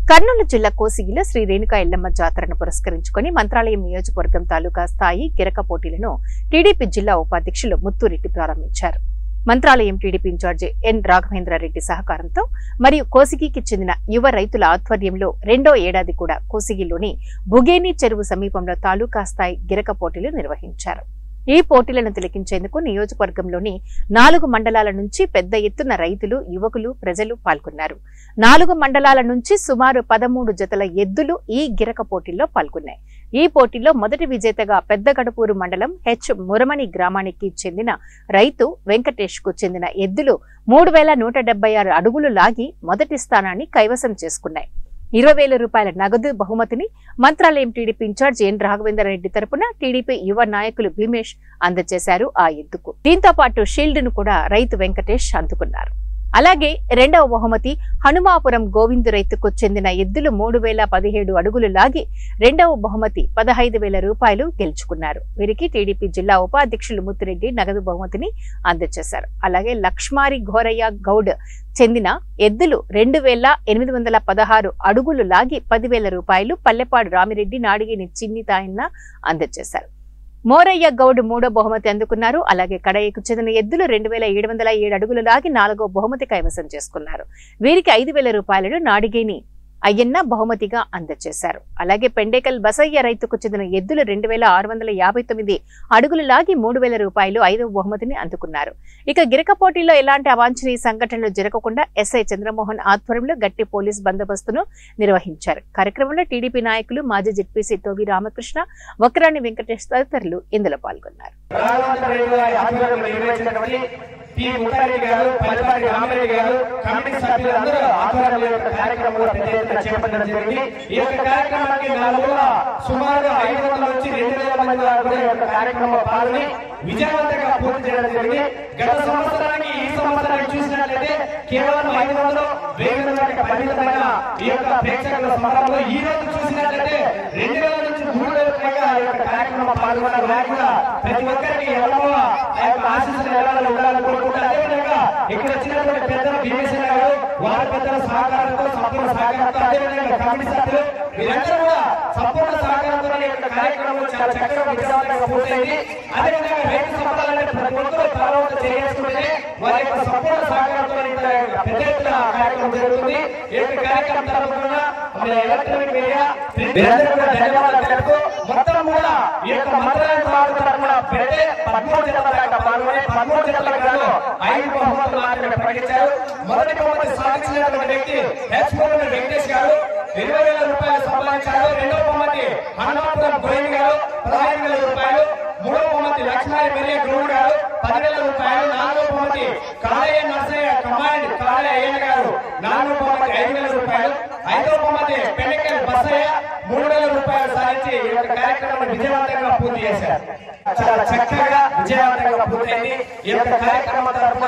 కర్నూలు జిల్లా కోసిగిలో శ్రీ రేణుకా ఎల్లమ్మ జాతరను పురస్కరించుకుని మంత్రాలయం నియోజకవర్గం తాలూకా స్థాయి గిరక పోటీలను టీడీపీ జిల్లా ఉపాధ్యక్షులు ముత్తురెడ్డి ప్రారంభించారు. మంత్రాలయం టీడీపీ ఇన్ఛార్జి ఎన్ రాఘవేంద్రారెడ్డి సహకారంతో మరియు కోసిగికి చెందిన యువ రైతుల ఆధ్వర్యంలో రెండో ఏడాది కూడా కోసిగిలోని బుగేని చెరువు సమీపంలో తాలూకా స్థాయి గిరక పోటీలు నిర్వహించారు. ఈ పోటీలను తిలకించేందుకు నియోజకవర్గంలోని 4 మండలాల నుంచి పెద్ద ఎత్తున రైతులు, యువకులు, ప్రజలు పాల్గొన్నారు. 4 మండలాల నుంచి సుమారు 13 జతల ఎద్దులు ఈ గిరక పోటీల్లో పాల్గొన్నాయి. ఈ పోటీలో మొదటి విజేతగా పెద్దగడపూరు మండలం హెచ్ మురమణి గ్రామానికి చెందిన రైతు వెంకటేష్ కు చెందిన ఎద్దులు 3176 అడుగులు లాగి మొదటి స్థానాన్ని కైవసం చేసుకున్నాయి. 20,000 రూపాయల నగదు బహుమతిని మంత్రాలయం టీడీపీ ఇన్ఛార్జి ఎన్ రాఘవేంద్రారెడ్డి తరపున టీడీపీ యువ నాయకులు భీమేష్ అందజేశారు ఆ ఎద్దుకు. దీంతో పాటు షీల్డ్ ను కూడా రైతు వెంకటేష్ అందుకున్నారు. అలాగే రెండవ బహుమతి హనుమాపురం గోవిందు రైతుకు చెందిన ఎద్దులు 3017 అడుగులు లాగి రెండవ బహుమతి 15,000 రూపాయలు గెలుచుకున్నారు. వీరికి టీడీపీ జిల్లా ఉపాధ్యక్షులు ముత్తురెడ్డి నగదు బహుమతిని అందజేశారు. అలాగే లక్ష్మారి ఘోరయ్య గౌడ్ చెందిన ఎద్దులు 2,816 అడుగులు లాగి 10,000 రూపాయలు పల్లెపాడు రామిరెడ్డి నాడిగిని చిన్ని తాయన్న అందజేశారు. మోరయ్య గౌడ్ 3వ బహుమతి అందుకున్నారు. అలాగే కడయ్యకు చెందిన ఎద్దులు 2,707 అడుగులు లాగి 4వ బహుమతి కైవసం చేసుకున్నారు. వీరికి 5,000 రూపాయలను నాడిగేని అయ్యన్న బహుమతిగా అందజేశారు. అలాగే పెండేకల్ బసయ్య రైతుకు చెందిన ఎద్దులు 2,659 అడుగులు లాగి 3,000 రూపాయలు 5వ బహుమతిని అందుకున్నారు. ఇక గిరక పోటీల్లో ఎలాంటి అవాంఛనీయ సంఘటనలు జరగకుండా ఎస్ఐ చంద్రమోహన్ ఆధ్వర్యంలో గట్టి పోలీస్ బందోబస్తును నిర్వహించారు. కార్యక్రమంలో టీడీపీ నాయకులు, మాజీ జెడ్పీసీ తోవి రామకృష్ణ, వక్రాని వెంకటేష్ తదితరులు ఇందులో పాల్గొన్నారు. సుమారు 500 నుంచి 2,000 మంది వరకు కార్యక్రమంలో పాల్గొని విజయవంతంగా పూర్తి చేయడం జరిగింది. గత సంవత్సరానికి ఈ సంవత్సరానికి చూసినట్లయితే కేవలం 500 పరిమితమైన ఈ యొక్క ప్రేక్షకుల సమరంలో ఈ రోజు చూసినట్లయితే 2,000 నుంచి 3,000 పైగా ఈ యొక్క కార్యక్రమంలో పాల్గొన్నారు. కూడా ప్రతి ఒక్కరికి ఎల్లమ్మ ఆ యొక్క ఆశీస్సులు ఎల్లమ్మలు ఉండాలని కోరుకుంటారు. అదేవిధంగా ఇక్కడ వచ్చినటువంటి పెద్దలు భీమేశ్వర గారు, వారి పెద్దల సహకారంతో, సంపూర్ణ సహకారంతో, అదేవిధంగా కమిటీ సభ్యులు వీరందరూ కూడా సంపూర్ణ సహకారంతో ఈ యొక్క కార్యక్రమం చాలా చక్కగా విజయవంతంగా పూర్తయింది. అదేవిధంగా రైతు సంపదాలంటే ప్రతి ఒక్కరు తలవంతు చేసుకుంటే వారి యొక్క సంపూర్ణ సహకారంతో పెద్ద ఎత్తున కార్యక్రమం జరుగుతుంది. ఈ యొక్క కార్యక్రమం తరపున ఎలక్ట్రానిక్ మీడియా వీరందరూ కూడా ధన్యవాదాలు తెలుపుతూ మొత్తం కూడా ఈ యొక్క మంత్రాలయం తరపున పెద్ద 13 జతల దాకా పాల్గొని 13 జతల గాను 5 బహుమతులు మాత్రమే ప్రకటించారు. మొదటి బహుమతి సాధించినటువంటి వ్యక్తి హెచ్ మురమణి వెంకటేష్ గారు 20,000 రూపాయలు సంపాదించారు. రెండవ బహుమతి హనుమాపురం గోవింద్ గారు 15,000 రూపాయలు. మూడవ బహుమతి లక్ష్మారి మెరియా గౌడ్ గారు 10,000 రూపాయలు. నాలుగవ బహుమతి కాళయ్య నర్సయ్య కమాండ్ కాళయ్య అయ్యన్న గారు 4వ బహుమతి 5,000 రూపాయలు. 5వ బహుమతి పెండెకల్ బసయ్య 3,000 రూపాయలు సాధించి ఈ యొక్క కార్యక్రమాన్ని విజయవంతంగా పూర్తి చేశారు. చాలా చక్కగా విజయవంతంగా పూర్తయింది. ఈ యొక్క కార్యక్రమం తరపున